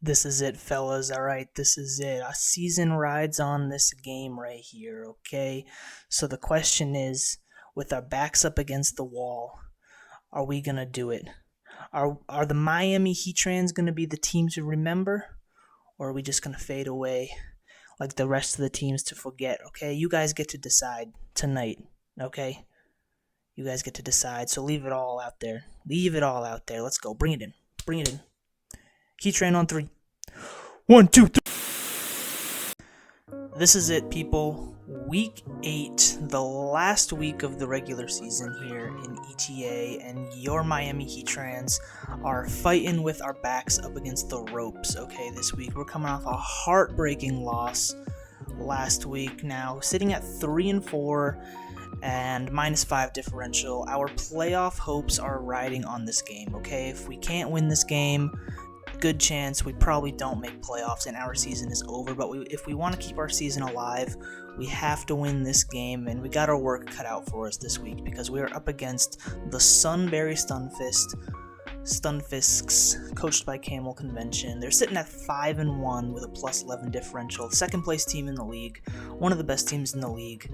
This is it, fellas. Alright, this is it. A season rides on this game right here, okay? So the question is, with our backs up against the wall, are we gonna do it? Are the Miami Heatrans gonna be the team to remember? Or are we just gonna fade away like the rest of the teams to forget, okay? You guys get to decide tonight, okay? You guys get to decide, so leave it all out there. Leave it all out there. Let's go. Bring it in. Bring it in. Heatran on 3. 1, 2, 3. This is it, people. Week 8, the last week of the regular season here in ETA, and your Miami Heatrans are fighting with our backs up against the ropes, okay, this week. We're coming off a heartbreaking loss last week now, sitting at 3-4 and -5 differential. Our playoff hopes are riding on this game, okay? If we can't win this game, good chance we probably don't make playoffs and our season is over. But if we want to keep our season alive, we have to win this game, and we got our work cut out for us this week because we are up against the Sunbury Stunfisks, coached by camelConvention. They're sitting at 5-1 with a +11 differential. Second place team in the league, one of the best teams in the league.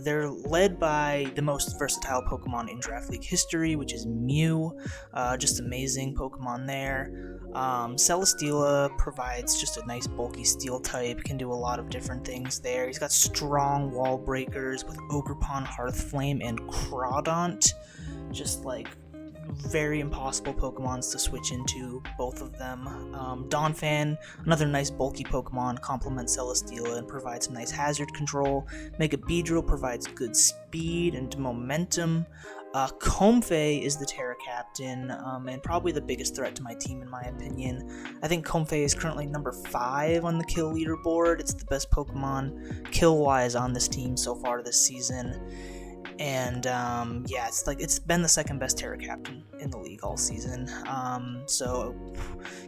They're led by the most versatile Pokemon in Draft League history, which is Mew. Just amazing Pokemon there. Celesteela provides just a nice bulky steel type, can do a lot of different things there. He's got strong wall breakers with Ogerpon, Hearthflame, and Crawdont. Just like very impossible Pokemons to switch into, both of them. Donphan, another nice bulky Pokemon, complements Celesteela and provides some nice hazard control. Mega Beedrill provides good speed and momentum. Comfey is the Terra Captain, and probably the biggest threat to my team in my opinion. I think Comfey is currently number 5 on the kill leaderboard. It's the best Pokemon kill-wise on this team so far this season. And yeah, it's been the second best Terra Captain in the league all season. So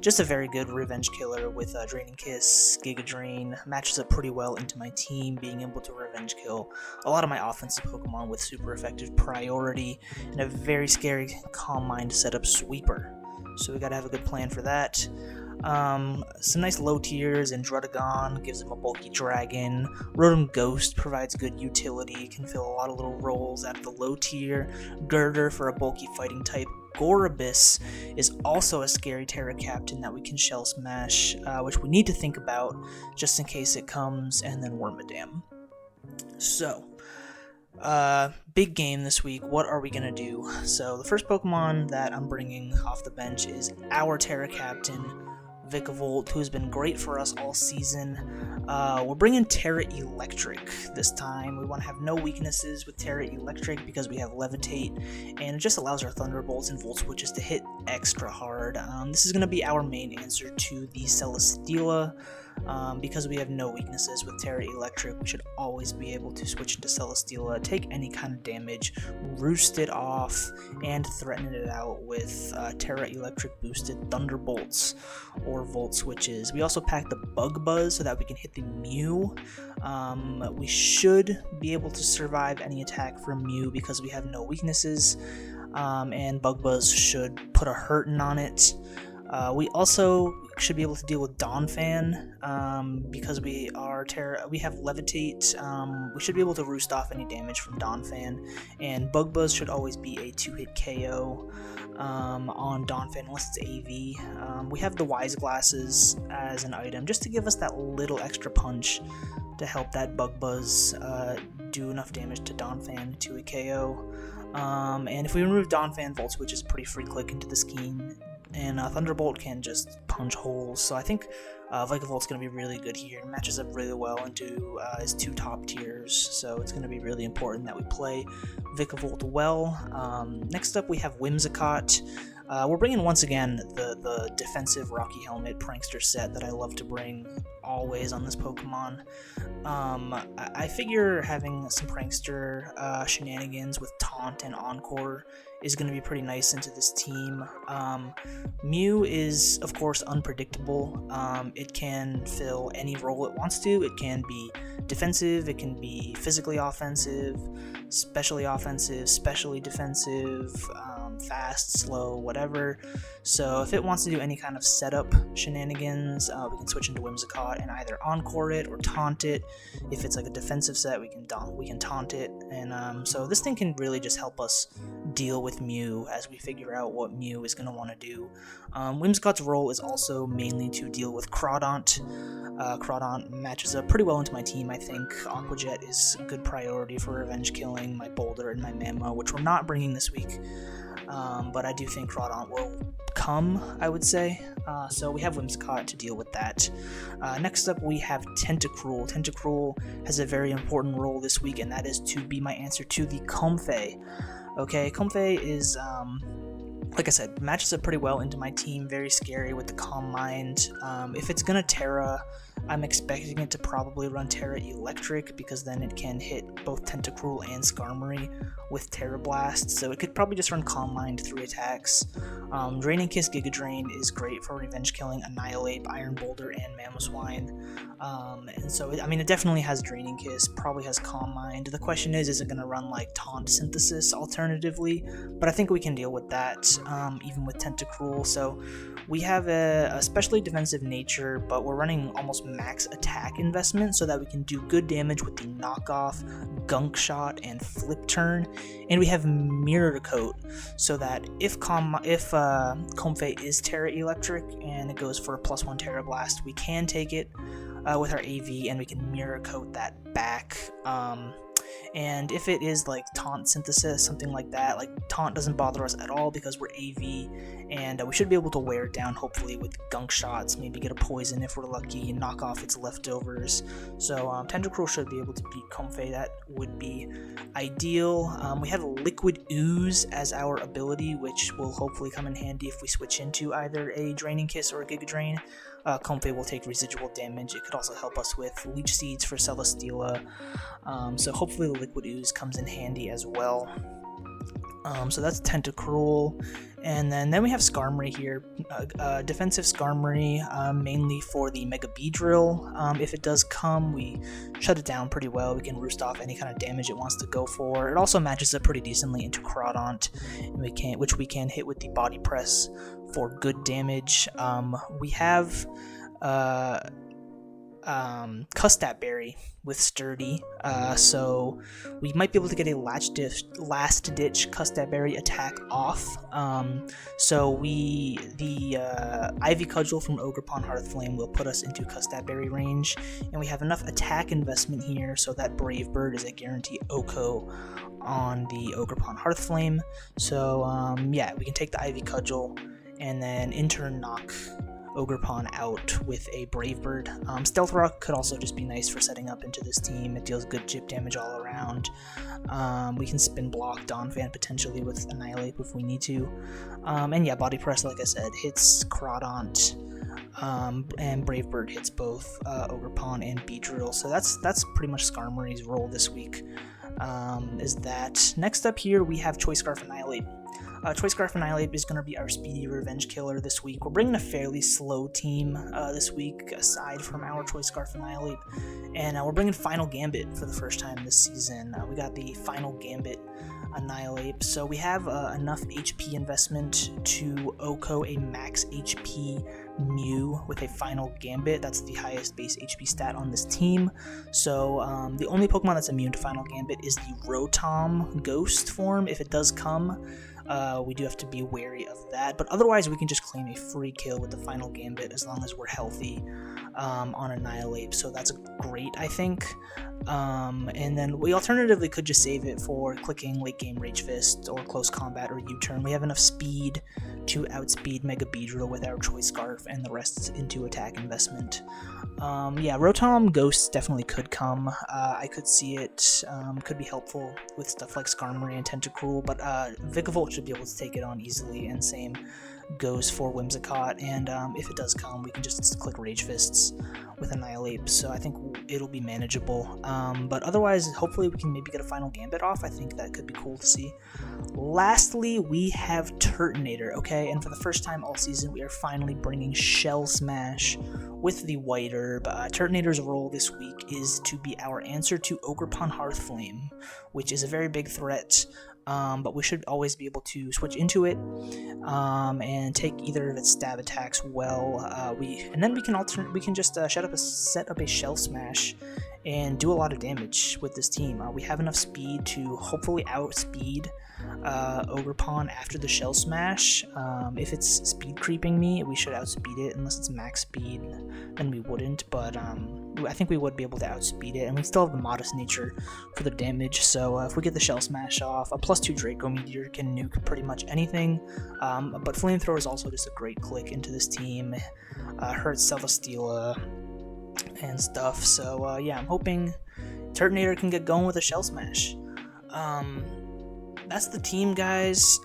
just a very good revenge killer with Draining Kiss, Giga Drain. Matches up pretty well into my team, being able to revenge kill a lot of my offensive Pokemon with super effective priority, and a very scary Calm Mind setup Sweeper. So we gotta have a good plan for that. Some nice low tiers, and Druddigon gives him a bulky dragon. Rotom Ghost provides good utility, can fill a lot of little roles out of the low tier. Girder for a bulky fighting type. Gorobis is also a scary Terra Captain that we can Shell Smash, which we need to think about just in case it comes, and then Wormadam. So, big game this week. What are we gonna do? So the first Pokemon that I'm bringing off the bench is our Terra Captain, Vikavolt, who's been great for us all season. We're bringing Terra Electric this time. We want to have no weaknesses with Terra Electric because we have Levitate, and it just allows our Thunderbolts and Volt Switches to hit extra hard. This is going to be our main answer to the Celesteela. Because we have no weaknesses with Terra Electric, we should always be able to switch into Celesteela, take any kind of damage, roost it off, and threaten it out with Terra Electric boosted Thunderbolts or Volt Switches. We also pack the Bug Buzz so that we can hit the Mew. We should be able to survive any attack from Mew because we have no weaknesses, and Bug Buzz should put a hurtin' on it. We also should be able to deal with Donphan because we have Levitate. We should be able to roost off any damage from Donphan, and Bug Buzz should always be a 2-hit KO on Donphan unless it's AV. We have the Wise Glasses as an item just to give us that little extra punch to help that Bug Buzz do enough damage to Donphan to a KO. And if we remove Donphan, Volt Switch is pretty free click into the scheme, and Thunderbolt can just punch holes. So I think Vikavolt's going to be really good here. It matches up really well into his 2 top tiers, so it's going to be really important that we play Vikavolt well. Next up we have Whimsicott. We're bringing once again the defensive Rocky Helmet Prankster set that I love to bring always on this Pokemon. I figure having some Prankster shenanigans with Taunt and Encore is going to be pretty nice into this team. Mew is, of course, unpredictable. It can fill any role it wants to. It can be defensive, it can be physically offensive, specially defensive. fast, slow, whatever. So if it wants to do any kind of setup shenanigans, we can switch into Whimsicott and either encore it or taunt it. If it's like a defensive set, we can taunt it. And so this thing can really just help us deal with Mew as we figure out what Mew is going to want to do. Whimsicott's role is also mainly to deal with Crawdaunt. Crawdaunt matches up pretty well into my team, I think. Aqua Jet is a good priority for revenge killing my Boulder and my Mammo, which we're not bringing this week. But I do think Crawdaunt will come, I would say. So we have Whimsicott to deal with that. Next up, we have Tentacruel. Tentacruel has a very important role this week, and that is to be my answer to the Comfey. Okay, Comfey is, like I said, matches up pretty well into my team. Very scary with the Calm Mind. If it's gonna Terra, I'm expecting it to probably run Terra Electric, because then it can hit both Tentacruel and Skarmory with Terra Blast. So it could probably just run Calm Mind 3 attacks. Draining Kiss Giga Drain is great for revenge killing Annihilate, Iron Boulder, and Mamoswine. And so, it definitely has Draining Kiss, probably has Calm Mind. The question is it going to run like Taunt Synthesis alternatively? But I think we can deal with that, even with Tentacruel. So we have a especially defensive nature, but we're running almost max attack investment so that we can do good damage with the knockoff, Gunk Shot, and Flip Turn. And we have Mirror Coat, so that if Comfey is Terra Electric and it goes for a +1 Terra Blast, we can take it with our AV and we can Mirror Coat that back. And if it is like Taunt Synthesis, something like that, like Taunt doesn't bother us at all because we're AV, and we should be able to wear it down hopefully with Gunk Shots, maybe get a Poison if we're lucky, and knock off its leftovers. So Tentacruel should be able to beat Comfey. That would be ideal. We have Liquid Ooze as our ability, which will hopefully come in handy if we switch into either a Draining Kiss or a Giga Drain. Comfey will take residual damage. It could also help us with Leech Seeds for Celesteela. So hopefully the Liquid Ooze comes in handy as well. So that's Tentacruel. And then we have Skarmory here. Defensive Skarmory, mainly for the Mega Beedrill. If it does come, we shut it down pretty well. We can roost off any kind of damage it wants to go for. It also matches up pretty decently into Crawdaunt, which we can hit with the Body Press for good damage. We have Custat Berry with Sturdy, so we might be able to get a last ditch Custat Berry attack off. So the Ivy Cudgel from Ogerpon Hearthflame will put us into Custat Berry range, and we have enough attack investment here so that Brave Bird is a guarantee OHKO on the Ogerpon Hearthflame. So yeah, we can take the Ivy Cudgel and then in turn knock Ogerpon out with a Brave Bird. Stealth Rock could also just be nice for setting up into this team. It deals good chip damage all around. We can spin block Donphan potentially with Annihilate if we need to. And yeah, Body Press, like I said, hits Crawdaunt, and Brave Bird hits both Ogerpon and Beedrill. So that's pretty much Skarmory's role this week. Is that. Next up here, we have Choice Scarf Annihilate. Choice Scarf Annihilate is going to be our speedy revenge killer this week. We're bringing a fairly slow team this week, aside from our Choice Scarf Annihilate, and we're bringing Final Gambit for the first time this season. We got the Final Gambit Annihilate, so we have enough HP investment to OHKO a max HP Mew with a Final Gambit. That's the highest base HP stat on this team. So the only Pokemon that's immune to Final Gambit is the Rotom Ghost form. If it does come, we do have to be wary of that, but otherwise we can just claim a free kill with the Final Gambit as long as we're healthy on Annihilate, so that's great, I think. And then we alternatively could just save it for clicking late game Rage Fist or Close Combat or U-Turn. We have enough speed to outspeed Mega Beedrill with our Choice Scarf, and the rest into attack investment. Yeah, Rotom Ghost definitely could come. I could see it. Could be helpful with stuff like Skarmory and Tentacruel, but Vikavolt should be able to take it on easily, and same goes for Whimsicott. And if it does come, we can just click Rage Fists with Annihilate, so I think it'll be manageable. But otherwise, hopefully we can maybe get a Final Gambit off. I think that could be cool to see. Lastly, we have Turtonator, okay? And for the first time all season, we are finally bringing Shell Smash with the White Herb. Turtonator's role this week is to be our answer to Ogerpon Hearthflame, which is a very big threat. but we should always be able to switch into it and take either of its stab attacks well. And then we can just set up a Shell Smash and do a lot of damage with this team. We have enough speed to hopefully outspeed Ogerpon after the Shell Smash. If it's speed creeping me, we should outspeed it. Unless it's max speed, then we wouldn't, but I think we would be able to outspeed it, and we still have the modest nature for the damage. So if we get the Shell Smash off, a +2 Draco Meteor can nuke pretty much anything, but Flamethrower is also just a great click into this team. Hurts Celesteela and stuff, so yeah, I'm hoping Turtonator can get going with a Shell Smash. That's the team, guys.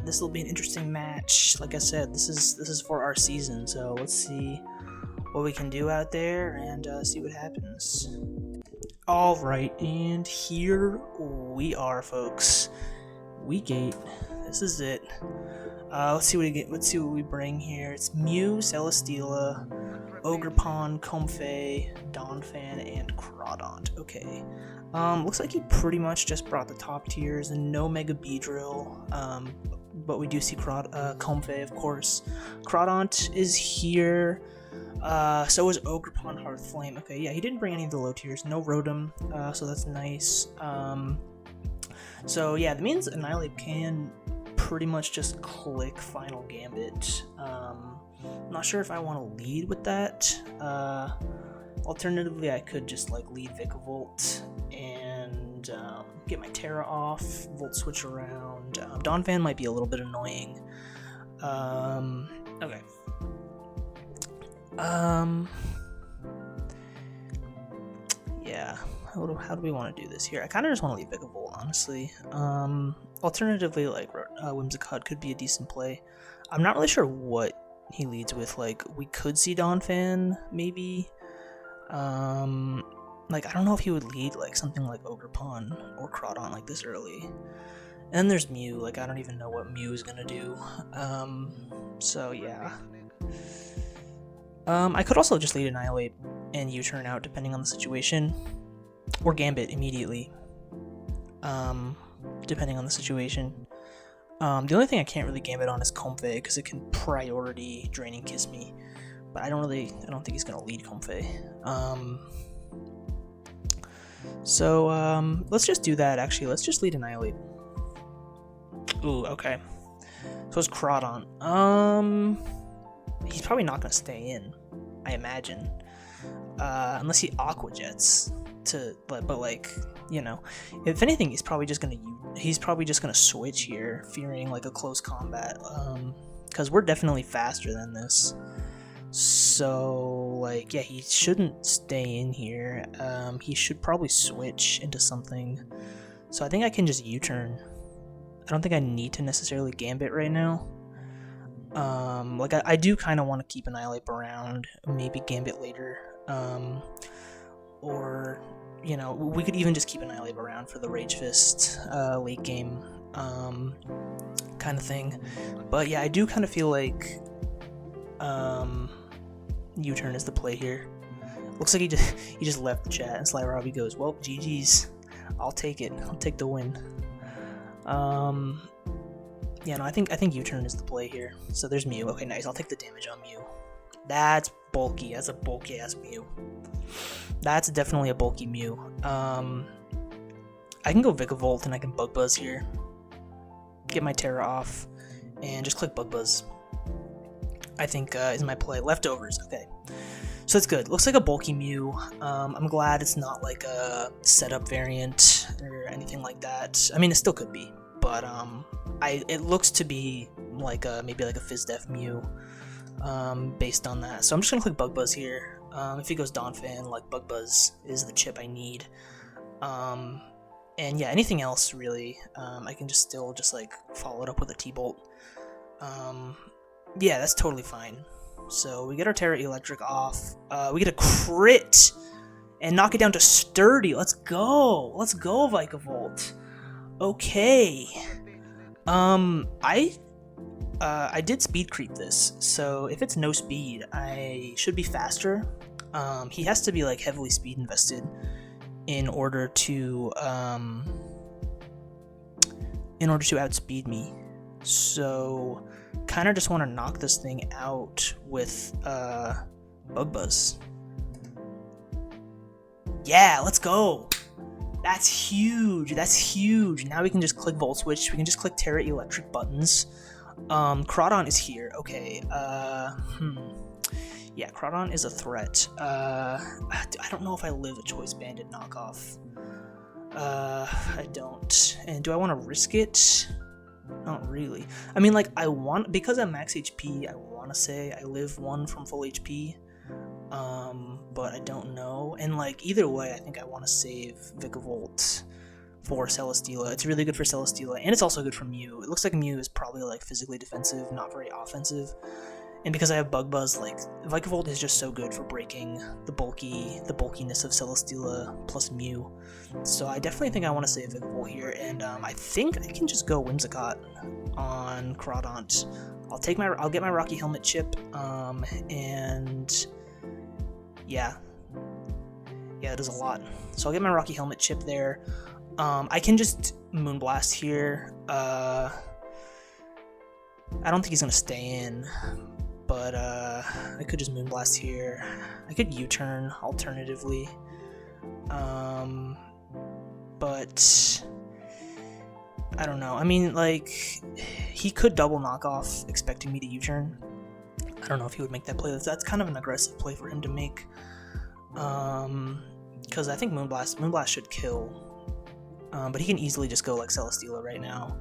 This will be an interesting match. Like I said, this is for our season, so let's see what we can do out there and see what happens. Alright, and here we are, folks. Week 8. This is it. Let's see what we get. Let's see what we bring here. It's Mew, Celesteela, Ogerpon, Comfey, Donphan, and Crawdaunt. Okay. Looks like he pretty much just brought the top tiers and no Mega Beedrill. But we do see Comfey, of course. Crawdaunt is here. So is Ogerpon Hearthflame. Okay, yeah, he didn't bring any of the low tiers. No Rotom, so that's nice. So yeah, that means Annihilate can pretty much just click Final Gambit. Not sure if I want to lead with that. Alternatively, I could just like lead Vikavolt and get my Terra off, Volt switch around. Donphan might be a little bit annoying. Okay. Yeah, how do we want to do this here? I kind of just want to leave Vikavolt, honestly. Alternatively, like Whimsicott could be a decent play. I'm not really sure what he leads with. Like, we could see Donphan, maybe. Like, I don't know if he would lead like something like Ogerpon or Crawdaunt like this early. And then there's Mew. Like, I don't even know what Mew is gonna do. So yeah. I could also just lead Annihilate and U-turn out depending on the situation, or Gambit immediately, depending on the situation. The only thing I can't really Gambit on is Comfey because it can priority Draining Kiss me, but I don't think he's gonna lead Comfey. So let's just do that. Actually, let's just lead Annihilate. Ooh, okay. So it's Crawdaunt. He's probably not gonna stay in, I imagine, unless he Aqua Jets to. But like, you know, if anything, he's probably just gonna switch here, fearing like a close combat, because we're definitely faster than this. So like, yeah, he shouldn't stay in here. He should probably switch into something. So I think I can just U-turn. I don't think I need to necessarily Gambit right now. Like I do kind of want to keep Annihilate around, maybe Gambit later, or, you know, we could even just keep Annihilate around for the Rage Fist late game kind of thing. But yeah, I do kind of feel like U-turn is the play here. Looks like he just left the chat, and Sly Robbie goes, "Well, GG's. I'll take it. I'll take the win." Yeah, no, I think U-turn is the play here. So there's Mew. Okay, nice. I'll take the damage on Mew. That's bulky. That's a bulky ass Mew. That's definitely a bulky Mew. I can go Vikavolt and I can Bug Buzz here. Get my Terra off and just click Bug Buzz. I think is my play. Leftovers. Okay. So that's good. Looks like a bulky Mew. I'm glad it's not like a setup variant or anything like that. I mean, it still could be, but it looks to be like maybe like a Fizdef Mew, based on that. So I'm just gonna click Bug Buzz here. If he goes Donphan, like Bug Buzz is the chip I need. And yeah, anything else really, I can just like follow it up with a T-Bolt. Yeah, that's totally fine. So we get our Terra Electric off. We get a crit and knock it down to Sturdy. Let's go. Let's go, Vikavolt. Okay. I did speed creep this, so if it's no speed, I should be faster. He has to be like heavily speed invested in order to in order to outspeed me. So kind of just want to knock this thing out with Bug Buzz. Yeah, let's go. That's huge. That's huge. Now we can just click Volt Switch. We can just click Terra Electric buttons. Crawdon is here. Okay. Yeah, Crawdon is a threat. I don't know if I live a Choice Banded knockoff. I don't. And do I want to risk it? Not really. I mean, like, because I'm max HP, I want to say I live 1 from full HP. But I don't know. And, like, either way, I think I want to save Vikavolt for Celesteela. It's really good for Celesteela, and it's also good for Mew. It looks like Mew is probably, like, physically defensive, not very offensive. And because I have Bug Buzz, like, Vikavolt is just so good for breaking the bulkiness of Celesteela plus Mew. So I definitely think I want to save Vikavolt here, and I think I can just go Whimsicott on Crawdont. I'll get my Rocky Helmet chip, and yeah, it does a lot. So I'll get my Rocky Helmet chip there. I can just Moonblast here. I don't think he's gonna stay in. But I could just Moonblast here. I could U-turn alternatively. But I don't know. I mean, like, he could double knockoff expecting me to U-turn. I don't know if he would make that play. That's kind of an aggressive play for him to make. Because I think Moonblast should kill. But he can easily just go like Celesteela right now.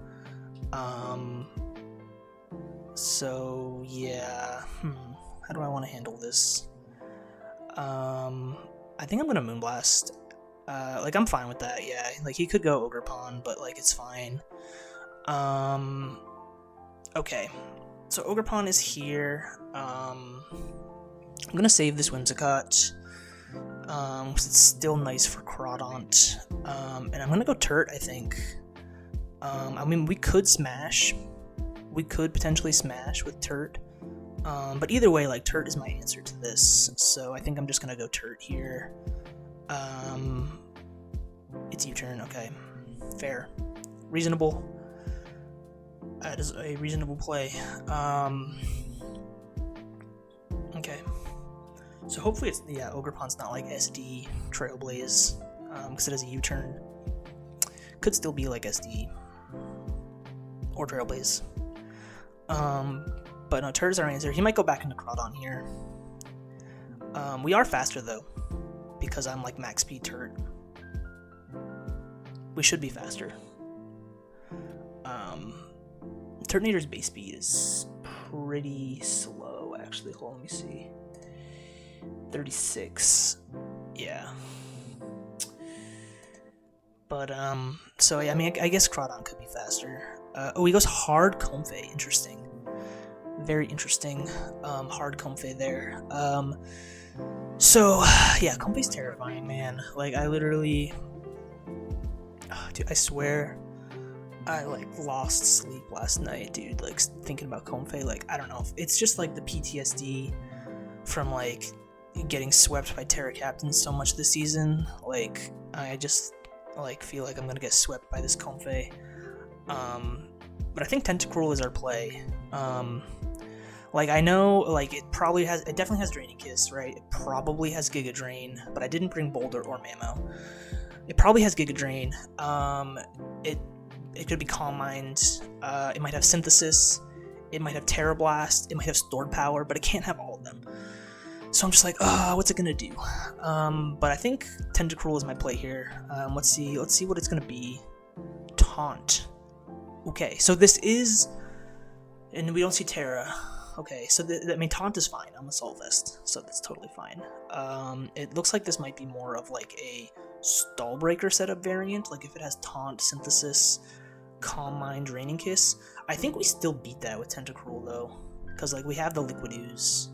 So yeah, how do I want to handle this? I think I'm gonna Moonblast. Like, I'm fine with that. Yeah, like, he could go Ogerpon, but like, it's fine. Okay, so Ogerpon is here. I'm gonna save this Whimsicott. Because it's still nice for Crawdont. And I'm gonna go Turt, I think. I mean, we could smash. We could potentially smash with Turt. But either way, like, Turt is my answer to this. So I think I'm just gonna go Turt here. It's U-turn, okay. Fair. Reasonable. That is a reasonable play. Okay. So hopefully it's, yeah, Ogerpon's not like SD Trailblaze, because it has a U-turn. Could still be like SD or Trailblaze. But no, Turt is our answer. He might go back into Crawdon here. We are faster though, because I'm like max speed Turt. We should be faster. Turtonator's base speed is pretty slow, actually. Hold on, let me see. 36. Yeah. But, so yeah, I mean, I guess Crawdon could be faster. Oh, he goes hard Comfey. Interesting. Very interesting. Hard Comfey there. So, yeah, Comfey's terrifying, man. Like, I literally... Oh, dude, I swear... I, like, lost sleep last night, dude. Like, thinking about Comfey. Like, I don't know. It's just, like, the PTSD from, like, getting swept by Terra Captains so much this season. Like, I just, like, feel like I'm gonna get swept by this Comfey. But I think Tentacruel is our play. Like, I know, like, it definitely has Draining Kiss, right? It probably has Giga Drain, but I didn't bring Boulder or Mamo. It probably has Giga Drain. It could be Calm Mind. It might have Synthesis. It might have Terra Blast. It might have Stored Power, but it can't have all of them. So I'm just like, what's it gonna do? But I think Tentacruel is my play here. Let's see what it's gonna be. Taunt. Okay, so this is, and we don't see Terra. Okay, so I mean, Taunt is fine. I'm a Assault Vest, so that's totally fine. It looks like this might be more of like a Stallbreaker setup variant. Like, if it has Taunt, Synthesis, Calm Mind, Draining Kiss. I think we still beat that with Tentacruel though, because like we have the Liquid Ooze.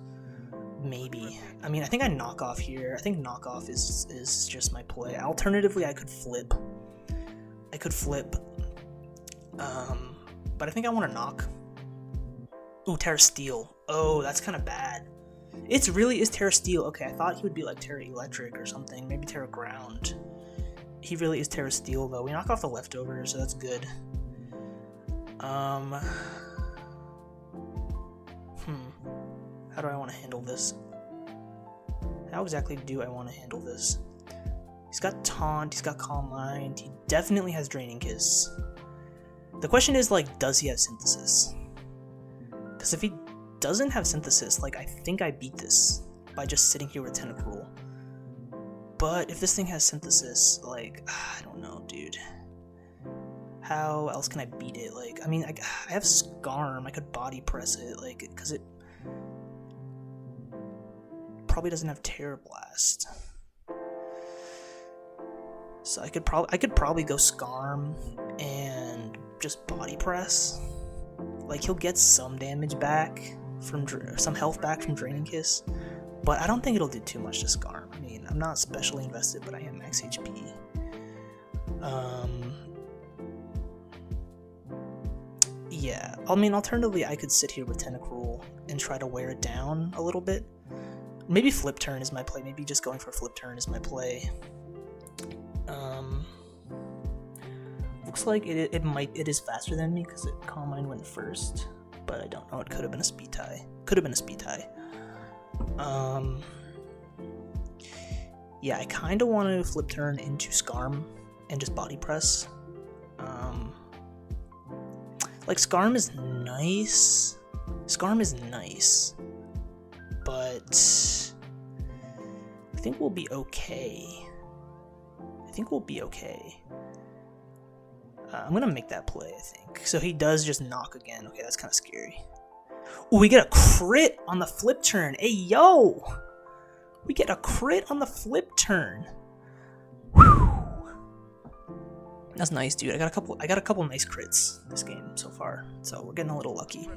Maybe. I mean, I think I knock off here. I think knockoff is just my play. Alternatively, I could flip. But I think I want to knock. Ooh, Terra Steel. Oh, that's kind of bad. It really is Terra Steel. Okay, I thought he would be like Terra Electric or something. Maybe Terra Ground. He really is Terra Steel, though. We knock off the leftovers, so that's good. How do I want to handle this? How exactly do I want to handle this? He's got Taunt, he's got Calm Mind, he definitely has Draining Kiss. The question is, like, does he have Synthesis? Because if he doesn't have Synthesis, like, I think I beat this by just sitting here with Tentacruel. But if this thing has Synthesis, like, I don't know, dude. How else can I beat it? Like, I mean, I have Scarm, I could Body Press it, like, because it probably doesn't have Terror Blast. So I could probably go Scarm and just Body Press. Like, he'll get some damage back from some health back from Draining Kiss, but I don't think it'll do too much to Scarm. I mean, I'm not specially invested, but I am max HP. Yeah, I mean, alternatively, I could sit here with Tentacruel and try to wear it down a little bit. Maybe Flip Turn is my play. Maybe just going for Flip Turn is my play. Looks like it is faster than me because Calm Mind went first, but I don't know. It could have been a speed tie. Yeah, I kind of want to Flip Turn into Scarm and just Body Press. Like, Scarm is nice. But I think we'll be okay. I'm gonna make that play, I think. So he does just knock again. Okay, that's kind of scary. Ooh, we get a crit on the Flip Turn. Hey, yo! We get a crit on the Flip Turn. Whew. That's nice, dude. I got a couple nice crits this game so far, so we're getting a little lucky.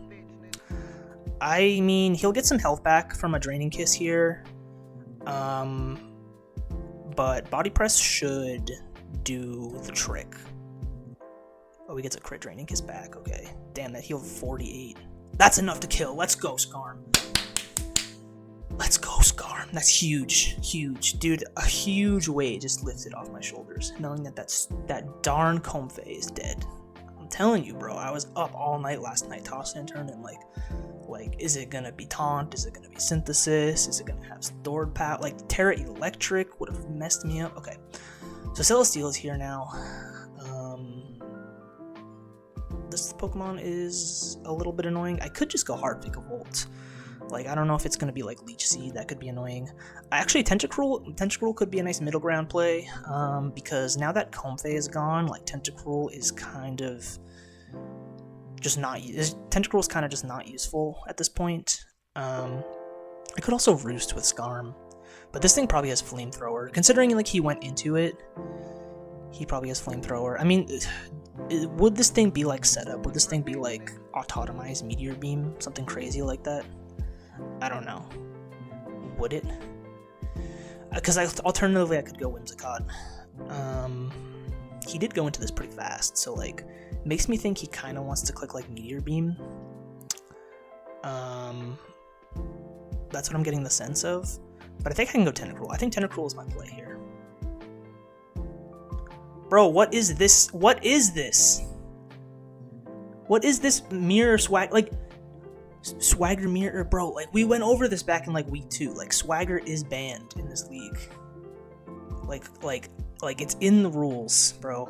I mean, he'll get some health back from a Draining Kiss here, but Body Press should do the trick. Oh, he gets a crit Draining Kiss back. Okay, damn, that healed 48. That's enough to kill. Let's go, Scarm. That's huge, dude. A huge weight just lifted off my shoulders, knowing that that darn Comfey is dead. I'm telling you, bro. I was up all night last night, tossing and turning, like, is it gonna be Taunt? Is it gonna be Synthesis? Is it gonna have Stored Power? Like, Terra Electric would have messed me up. Okay, so Celesteal is here now. This Pokemon is a little bit annoying. I could just go hard Vikavolt. Like, I don't know if it's going to be like Leech Seed. That could be annoying. Actually, Tentacruel could be a nice middle ground play, because now that Comfey is gone, like, Tentacruel is kind of just not... Tentacruel is kind of just not useful at this point. I could also Roost with Scarm, but this thing probably has Flamethrower. Considering, like, he went into it, he probably has Flamethrower. I mean, would this thing be like Setup? Would this thing be like Autotomized Meteor Beam? Something crazy like that? I don't know. Would it? Because alternatively, I could go Whimsicott. He did go into this pretty fast, so, like, makes me think he kind of wants to click like Meteor Beam. That's what I'm getting the sense of. But I think I can go Tentacruel. I think Tentacruel is my play here. Bro, what is this? What is this mirror swag? Like, Swagger mirror, bro. Like, we went over this back in, like, week 2. Like, Swagger is banned in this league. Like it's in the rules, bro.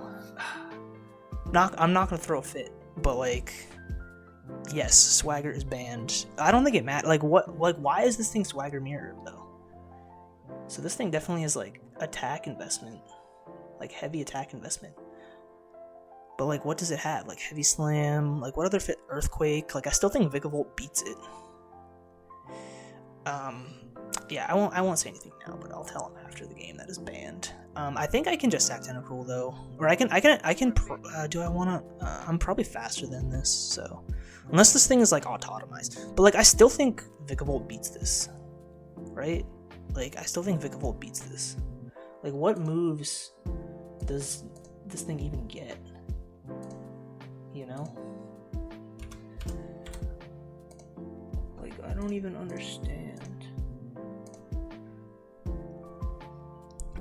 I'm not gonna throw a fit, but, like, yes, Swagger is banned. I don't think it matters. Like, what? Like, why is this thing Swagger mirror though? So this thing definitely is, like, attack investment. Like, heavy attack investment. But, like, what does it have? Like, Heavy Slam? Like, what other fit? Earthquake? Like, I still think Vikavolt beats it. Yeah, I won't say anything now, but I'll tell him after the game that is banned. I think I can just sack Tentacruel though, or I can. Do I want to? I'm probably faster than this, so unless this thing is like autotomized. But, like, I still think Vikavolt beats this, right? Like, I still think Vikavolt beats this. Like, what moves does this thing even get? You know? Like, I don't even understand.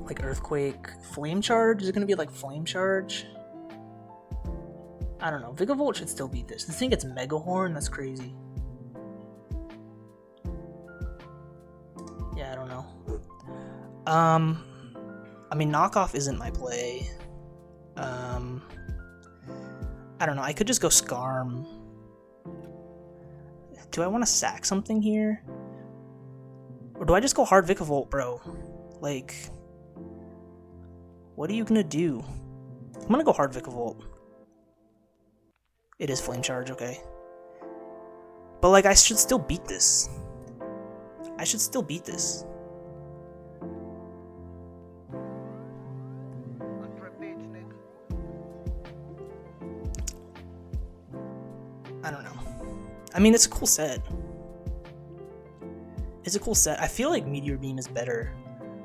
Like, Earthquake, Flame Charge? Is it gonna be like Flame Charge? I don't know. Vikavolt should still beat this. This thing gets Mega Horn? That's crazy. Yeah, I don't know. I mean, Knockoff isn't my play. I don't know. I could just go Skarm. Do I want to sack something here? Or do I just go hard Vikavolt, bro? Like, what are you gonna do? I'm gonna go hard Vikavolt. It is Flame Charge, okay. But, like, I should still beat this. I should still beat this. I don't know. I mean, it's a cool set. It's a cool set. I feel like Meteor Beam is better.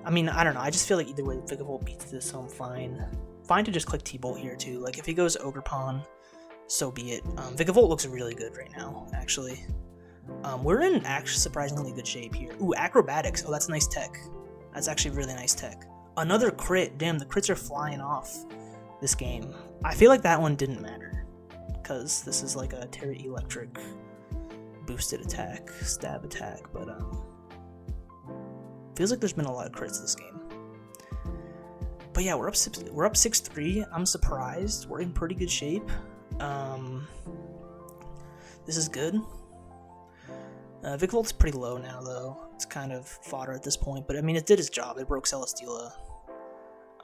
I mean, I don't know. I just feel like either way, Vikavolt beats this, so I'm fine. Fine to just click T-Bolt here, too. Like, if he goes Ogerpon, so be it. Vikavolt looks really good right now, actually. We're in actually surprisingly good shape here. Ooh, Acrobatics. Oh, that's nice tech. That's actually really nice tech. Another crit. Damn, the crits are flying off this game. I feel like that one didn't matter, because this is like a Terra Electric boosted attack, stab attack, but feels like there's been a lot of crits this game. But yeah, we're up 6-3. I'm surprised. We're in pretty good shape. This is good. Vikavoult's pretty low now, though. It's kind of fodder at this point, but I mean, it did its job. It broke Celesteela.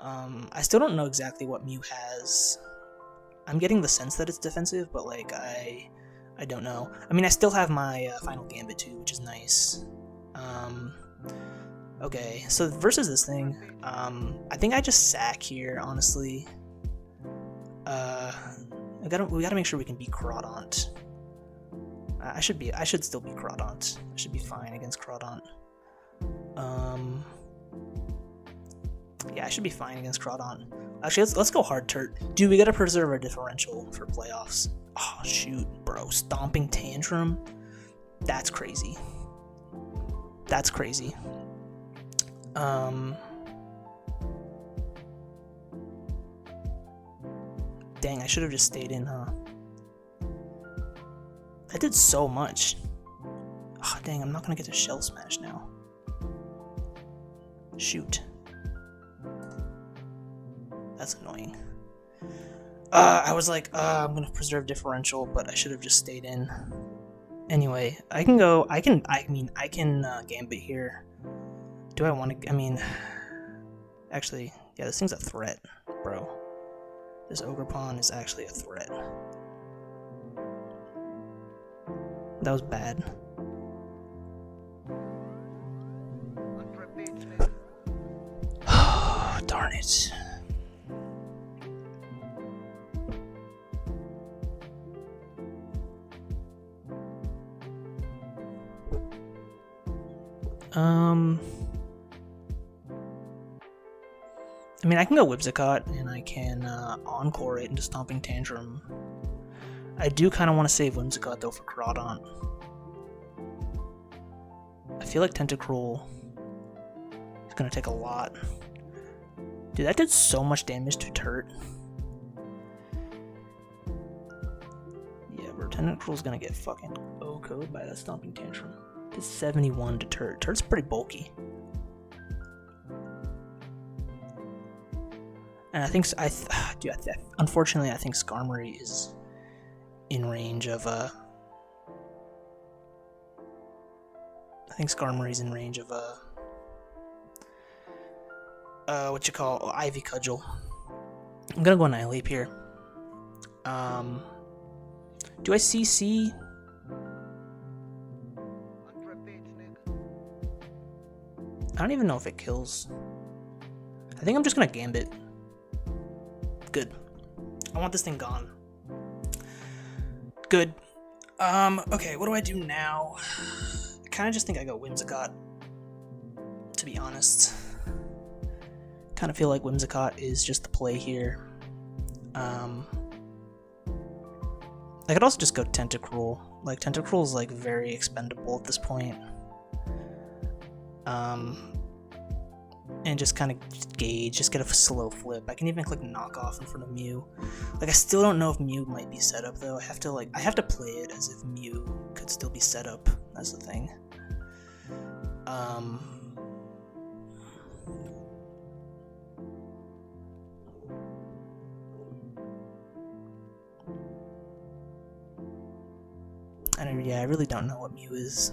I still don't know exactly what Mew has. I'm getting the sense that it's defensive, but like, I don't know. I mean, I still have my Final Gambit too, which is nice. Okay, so versus this thing, I think I just sack here, honestly. We gotta make sure we can beat Crawdaunt. I should still beat Crawdaunt. I should be fine against Crawdaunt. Yeah, I should be fine against Crawdaunt. Actually, let's go hard Turt. Dude, we gotta preserve our differential for playoffs. Oh, shoot, bro. Stomping Tantrum? That's crazy. That's crazy. Dang, I should have just stayed in, huh? I did so much. Oh, dang, I'm not gonna get to Shell Smash now. Shoot. That's annoying. I was like, I'm gonna preserve differential, but I should have just stayed in. Anyway, I can Gambit here. Do I want to, I mean, actually, yeah, this thing's a threat, bro. This Ogerpon is actually a threat. That was bad. Darn it. I mean, I can go Whimsicott, and I can Encore it into Stomping Tantrum. I do kind of want to save Whimsicott, though, for Crawdaunt. I feel like Tentacruel is going to take a lot. Dude, that did so much damage to Turt. Yeah, bro, Tentacruel's going to get fucking O-code by that Stomping Tantrum. It's 71 to Turt. Turt's pretty bulky. And I think, unfortunately, I think Skarmory is in range of, I think Skarmory's in range of, what you call, Ivy Cudgel. I'm gonna go Annihilate here. Do I CC? I don't even know if it kills. I think I'm just gonna Gambit. Good. I want this thing gone. Good. Okay, what do I do now? I kind of just think I go Whimsicott, to be honest. Kind of feel like Whimsicott is just the play here. I could also just go Tentacruel. Like, Tentacruel is like very expendable at this point. and just kind of gauge, just get a slow flip. I can even click knockoff in front of Mew. Like, I still don't know if Mew might be set up though. I have to play it as if Mew could still be set up. That's the thing. Yeah, I really don't know what Mew is.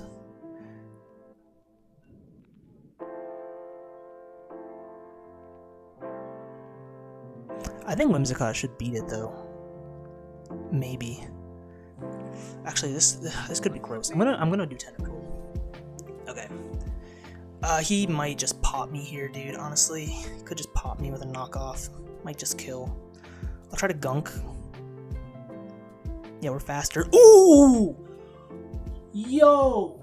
I think Whimsicott should beat it though. Maybe. Actually, this could be close. I'm gonna do Tentacruel. Okay. He might just pop me here, dude. Honestly, he could just pop me with a knockoff. Might just kill. I'll try to gunk. Yeah, we're faster. Ooh! Yo!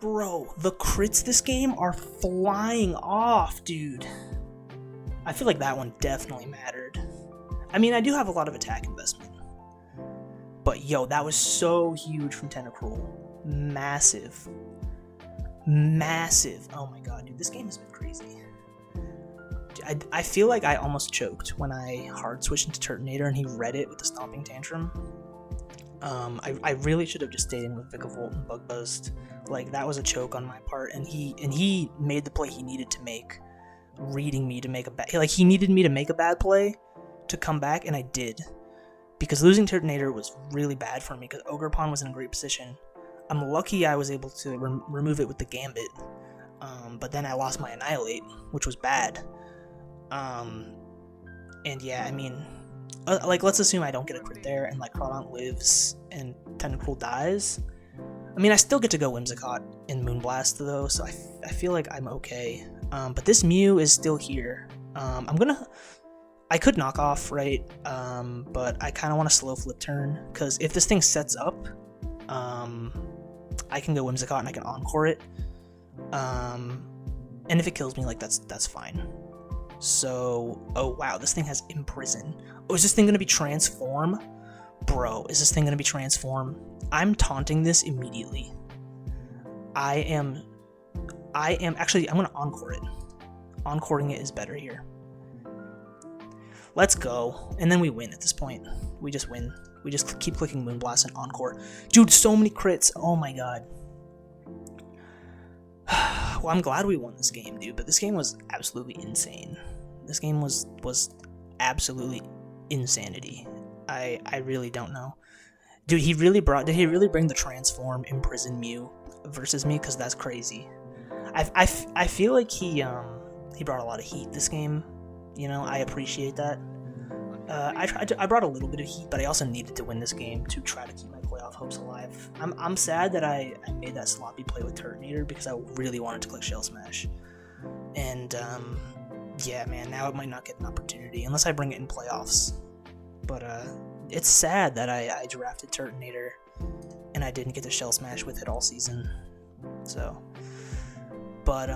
Bro, the crits this game are flying off, dude. I feel like that one definitely mattered. I mean, I do have a lot of attack investment. But yo, that was so huge from Tentacruel. Massive. Massive. Oh my god, dude, this game has been crazy. I feel like I almost choked when I hard switched into Turtonator and he read it with the Stomping Tantrum. I really should have just stayed in with Vikavolt and Bug Buzzed. Like, that was a choke on my part, and he made the play he needed to make, reading me to make a bad. Like, he needed me to make a bad play to come back, and I did, because losing Turtonator was really bad for me because Ogerpon was in a great position. I'm lucky I was able to remove it with the Gambit, but then I lost my Annihilate, which was bad. And yeah, I mean, like, let's assume I don't get a crit there, and like Crawdaunt lives and Tentacruel dies. I mean, I still get to go Whimsicott in Moonblast though, so I feel like I'm okay. But this Mew is still here. I could knock off, right? But I kind of want a slow flip turn, because if this thing sets up, I can go Whimsicott and I can Encore it. And if it kills me, like, that's fine. So, oh wow, this thing has Imprison. Oh, is this thing gonna be Transform? Bro, is this thing gonna be Transform? I'm taunting this immediately. I'm gonna Encore it. Encoring it is better here. Let's go. And then we win at this point. We just win. We just keep clicking Moonblast and Encore. Dude, so many crits. Oh my god. Well, I'm glad we won this game, dude, but this game was absolutely insane. This game was absolutely insanity. I really don't know. Dude, did he really bring the Transform Imprison Mew versus me? Because that's crazy. I feel like he brought a lot of heat this game. You know, I appreciate that. I brought a little bit of heat, but I also needed to win this game to try to keep my playoff hopes alive. I'm sad that I made that sloppy play with Turtonator because I really wanted to click Shell Smash. And, yeah, man, now it might not get an opportunity unless I bring it in playoffs. But, it's sad that I drafted Turtonator and I didn't get to Shell Smash with it all season. So, but,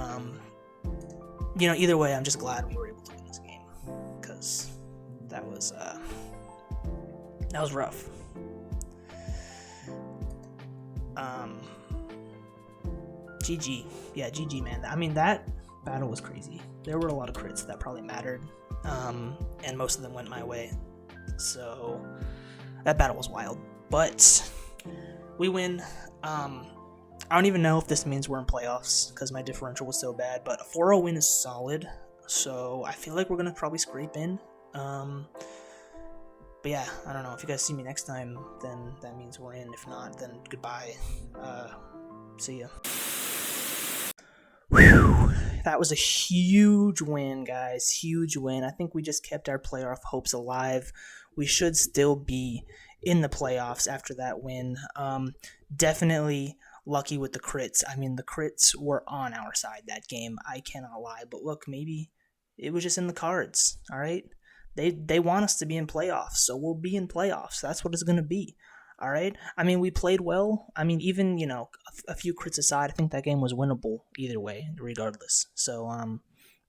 you know, either way, I'm just glad we were able to win this game, because that was rough. GG. Yeah, GG, man. I mean, that battle was crazy. There were a lot of crits that probably mattered, and most of them went my way. So that battle was wild. But we win. I don't even know if this means we're in playoffs because my differential was so bad, but a 4-0 win is solid. So I feel like we're going to probably scrape in. But yeah, I don't know. If you guys see me next time, then that means we're in. If not, then goodbye. See ya. Whew. That was a huge win, guys. Huge win. I think we just kept our playoff hopes alive. We should still be in the playoffs after that win. Definitely lucky with the crits. I mean, the crits were on our side that game. I cannot lie. But look, maybe it was just in the cards, all right? They want us to be in playoffs, so we'll be in playoffs. That's what it's going to be, all right? I mean, we played well. I mean, even, you know, a few crits aside, I think that game was winnable either way, regardless. So,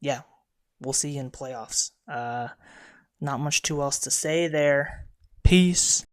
yeah, we'll see you in playoffs. Not much too else to say there. Peace.